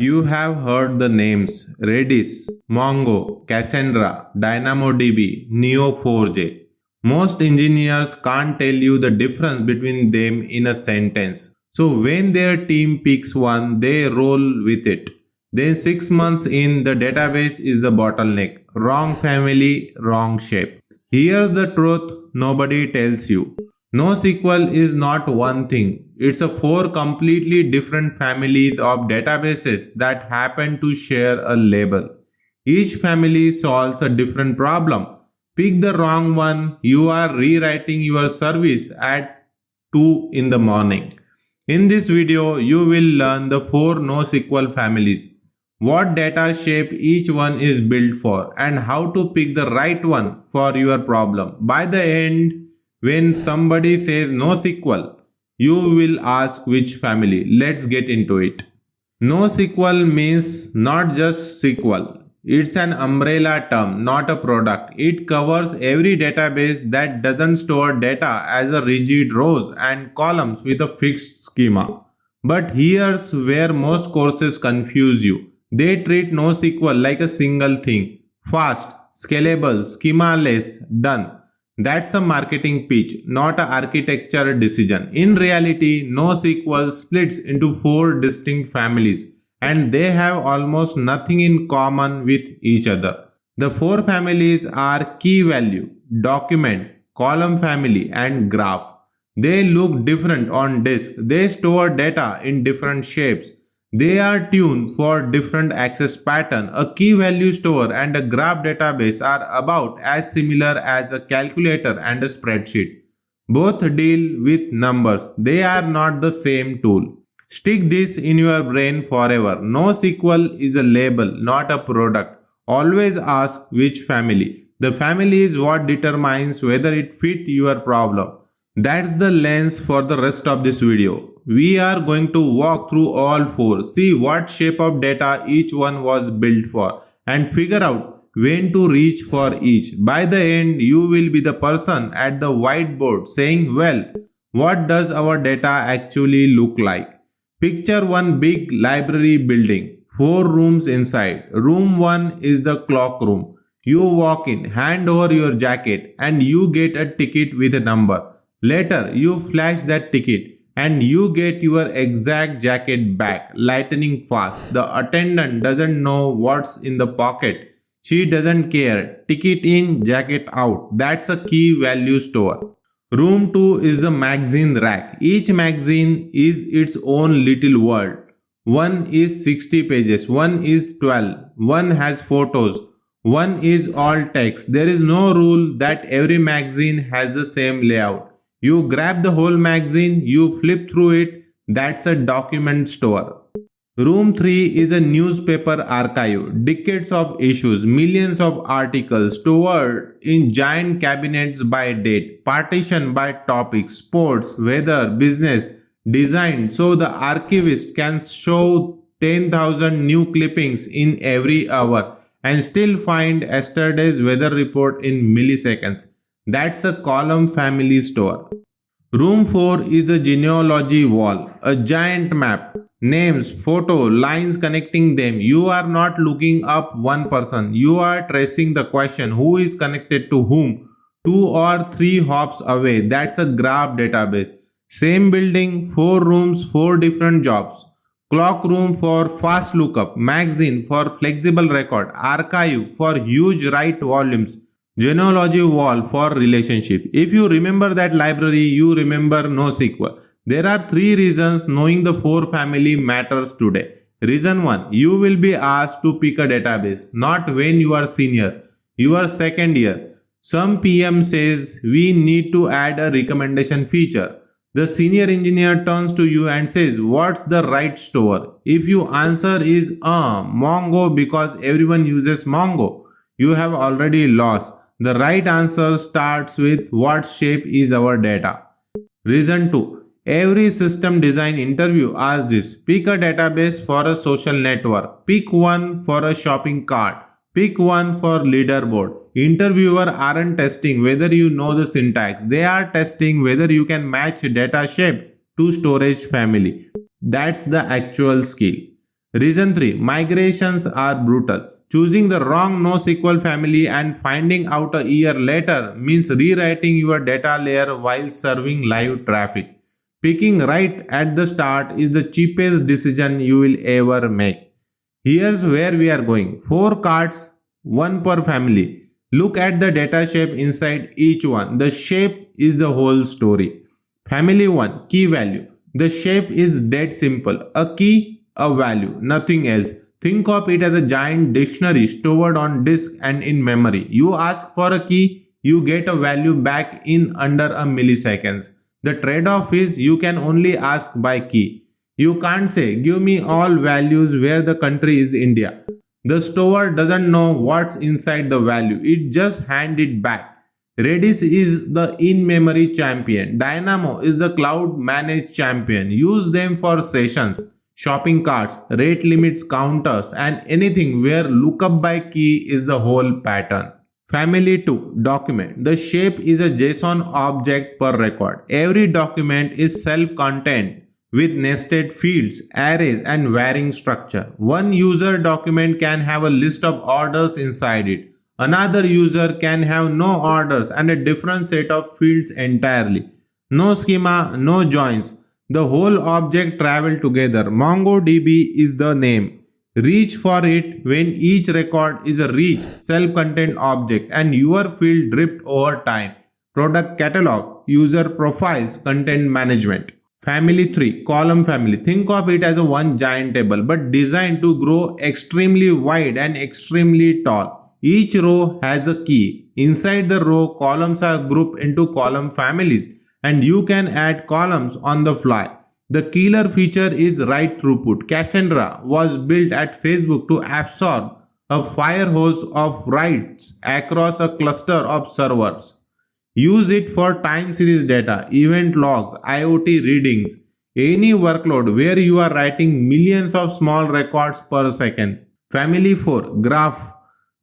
You have heard the names Redis, Mongo, Cassandra, DynamoDB, Neo4j. Most engineers can't tell you the difference between them in a sentence. So when their team picks one, they roll with it. Then 6 months in, the database is the bottleneck. Wrong family, wrong shape. Here's the truth nobody tells you. NoSQL is not one thing. It's a 4 completely different families of databases that happen to share a label. Each family solves a different problem. Pick the wrong one, you are rewriting your service at 2 in the morning. In this video, you will learn the 4 NoSQL families, what data shape each one is built for, and how to pick the right one for your problem. By the end, when somebody says NoSQL, you will ask which family. Let's get into it. NoSQL means not just SQL. It's an umbrella term, not a product. It covers every database that doesn't store data as a rigid rows and columns with a fixed schema. But here's where most courses confuse you. They treat NoSQL like a single thing. Fast, scalable, schema-less, done. That's a marketing pitch, not an architecture decision. In reality, NoSQL splits into 4 distinct families, and they have almost nothing in common with each other. The 4 families are key value, document, column family, and graph. They look different on disk. They store data in different shapes. They are tuned for different access pattern. A key value store and a graph database are about as similar as a calculator and a spreadsheet. Both deal with numbers. They are not the same tool. Stick this in your brain forever. NoSQL is a label, not a product. Always ask which family. The family is what determines whether it fits your problem. That's the lens for the rest of this video. We are going to walk through all 4, see what shape of data each one was built for, and figure out when to reach for each. By the end, you will be the person at the whiteboard saying, well, what does our data actually look like? Picture one big library building, 4 rooms inside. Room 1 is the clock room. You walk in, hand over your jacket, and you get a ticket with a number. Later, you flash that ticket and you get your exact jacket back, lightning fast. The attendant doesn't know what's in the pocket. She doesn't care. Ticket in, jacket out. That's a key value store. Room 2 is the magazine rack. Each magazine is its own little world. One is 60 pages, one is 12, one has photos, one is all text. There is no rule that every magazine has the same layout. You grab the whole magazine, you flip through it, that's a document store. Room 3 is a newspaper archive, decades of issues, millions of articles stored in giant cabinets by date, partitioned by topics, sports, weather, business, design, so the archivist can show 10,000 new clippings in every hour and still find yesterday's weather report in milliseconds. That's a column family store. Room 4 is a genealogy wall, a giant map, names, photo, lines connecting them. You are not looking up one person, you are tracing the question who is connected to whom, 2 or 3 hops away. That's a graph database. Same building, 4 rooms, 4 different jobs. Clock room for fast lookup, magazine for flexible record, archive for huge write volumes, genealogy wall for relationship. If you remember that library, you remember NoSQL. There are 3 reasons knowing the 4 family matters today. Reason 1, you will be asked to pick a database, not when you are senior, you are second year. Some PM says we need to add a recommendation feature. The senior engineer turns to you and says, what's the right store? If your answer is Mongo because everyone uses Mongo, you have already lost. The right answer starts with what shape is our data. Reason 2. Every system design interview asks this. Pick a database for a social network. Pick one for a shopping cart. Pick one for leaderboard. Interviewer aren't testing whether you know the syntax. They are testing whether you can match data shape to storage family. That's the actual skill. Reason 3. Migrations are brutal. Choosing the wrong NoSQL family and finding out a year later means rewriting your data layer while serving live traffic. Picking right at the start is the cheapest decision you will ever make. Here's where we are going. 4 cards, 1 per family. Look at the data shape inside each one. The shape is the whole story. Family 1. Key value. The shape is dead simple. A key, a value, nothing else. Think of it as a giant dictionary stored on disk and in memory. You ask for a key, you get a value back in under a milliseconds. The trade-off is you can only ask by key. You can't say, give me all values where the country is India. The store doesn't know what's inside the value. It just hands it back. Redis is the in-memory champion. Dynamo is the cloud-managed champion. Use them for sessions, shopping carts, rate limits, counters, and anything where lookup by key is the whole pattern. Family 2. Document. The shape is a JSON object per record. Every document is self-contained with nested fields, arrays, and varying structure. One user document can have a list of orders inside it. Another user can have no orders and a different set of fields entirely. No schema, no joins. The whole object travel together. MongoDB is the name. Reach for it when each record is a rich, self-contained object and your field dripped over time. Product catalog, user profiles, content management. Family 3. Column family. Think of it as a one giant table but designed to grow extremely wide and extremely tall. Each row has a key. Inside the row, columns are grouped into column families and you can add columns on the fly. The killer feature is write throughput. Cassandra was built at Facebook to absorb a fire hose of writes across a cluster of servers. Use it for time series data, event logs, IoT readings, any workload where you are writing millions of small records per second. Family 4. Graph.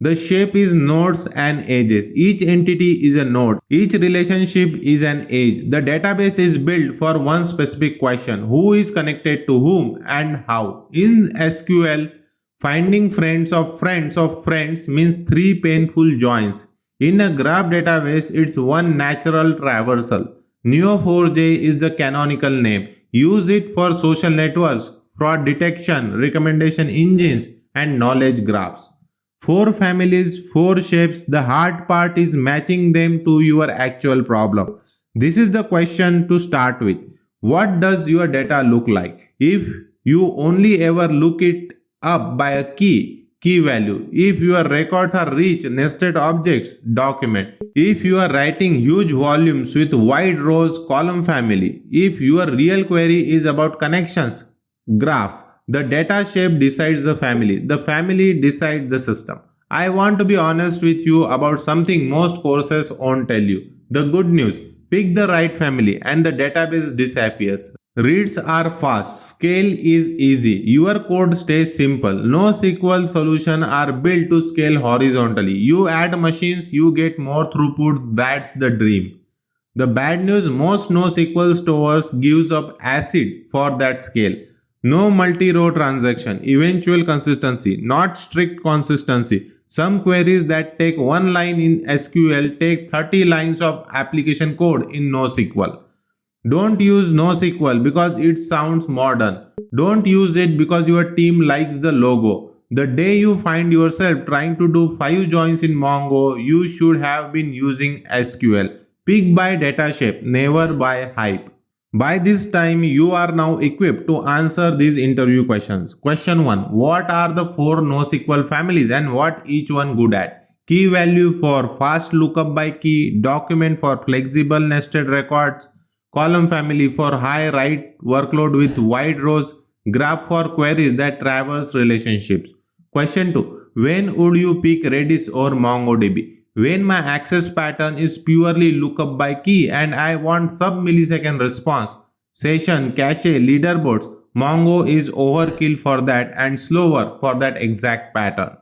The shape is nodes and edges. Each entity is a node. Each relationship is an edge. The database is built for one specific question. Who is connected to whom and how? In SQL, finding friends of friends means 3 painful joins. In a graph database, it's one natural traversal. Neo4j is the canonical name. Use it for social networks, fraud detection, recommendation engines, and knowledge graphs. 4 families, 4 shapes. The hard part is matching them to your actual problem. This is the question to start with. What does your data look like? If you only ever look it up by a key value. If your records are rich, nested objects, document. If you are writing huge volumes with wide rows, column family. If your real query is about connections, graph. The data shape decides the family decides the system. I want to be honest with you about something most courses won't tell you. The good news, pick the right family and the database disappears. Reads are fast, scale is easy, your code stays simple. NoSQL solutions are built to scale horizontally. You add machines, you get more throughput, that's the dream. The bad news, most NoSQL stores gives up acid for that scale. No multi-row transaction, eventual consistency, not strict consistency. Some queries that take one line in SQL take 30 lines of application code in NoSQL. Don't use NoSQL because it sounds modern. Don't use it because your team likes the logo. The day you find yourself trying to do 5 joins in Mongo, you should have been using SQL. Pick by data shape, never by hype. By this time, you are now equipped to answer these interview questions. Question 1. What are the 4 NoSQL families and what each one good at? Key value for fast lookup by key, document for flexible nested records, column family for high write workload with wide rows, graph for queries that traverse relationships. Question 2. When would you pick Redis or MongoDB? When my access pattern is purely lookup by key and I want sub-millisecond response, session, cache, leaderboards, Mongo is overkill for that and slower for that exact pattern.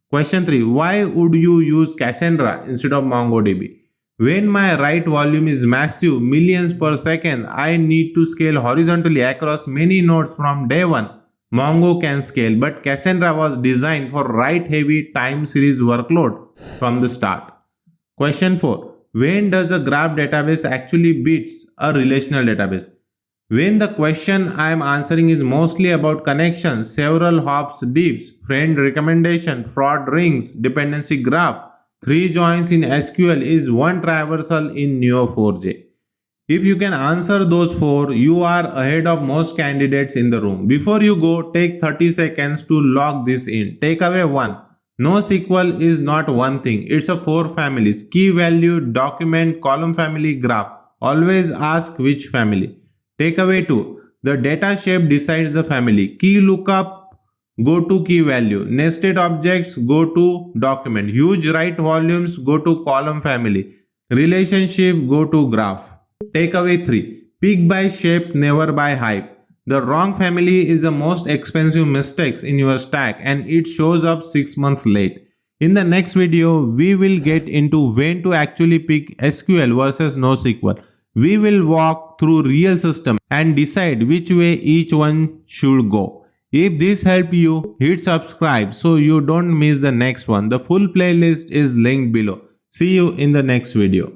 Question 3. Why would you use Cassandra instead of MongoDB? When my write volume is massive, millions per second, I need to scale horizontally across many nodes from day one. Mongo can scale, but Cassandra was designed for write-heavy time series workload from the start. Question 4. When does a graph database actually beats a relational database? When the question I am answering is mostly about connections, several hops, dips, friend recommendation, fraud rings, dependency graph, 3 joins in SQL is one traversal in Neo4j. If you can answer those 4, you are ahead of most candidates in the room. Before you go, take 30 seconds to log this in. Takeaway 1. NoSQL is not one thing. It's a 4 families. Key value, document, column family, graph. Always ask which family. Takeaway 2. The data shape decides the family. Key lookup, go to key value. Nested objects, go to document. Huge write volumes, go to column family. Relationship, go to graph. Takeaway 3. Pick by shape, never by hype. The wrong family is the most expensive mistakes in your stack and it shows up 6 months late. In the next video, we will get into when to actually pick SQL versus NoSQL. We will walk through real system and decide which way each one should go. If this helped you, hit subscribe so you don't miss the next one. The full playlist is linked below. See you in the next video.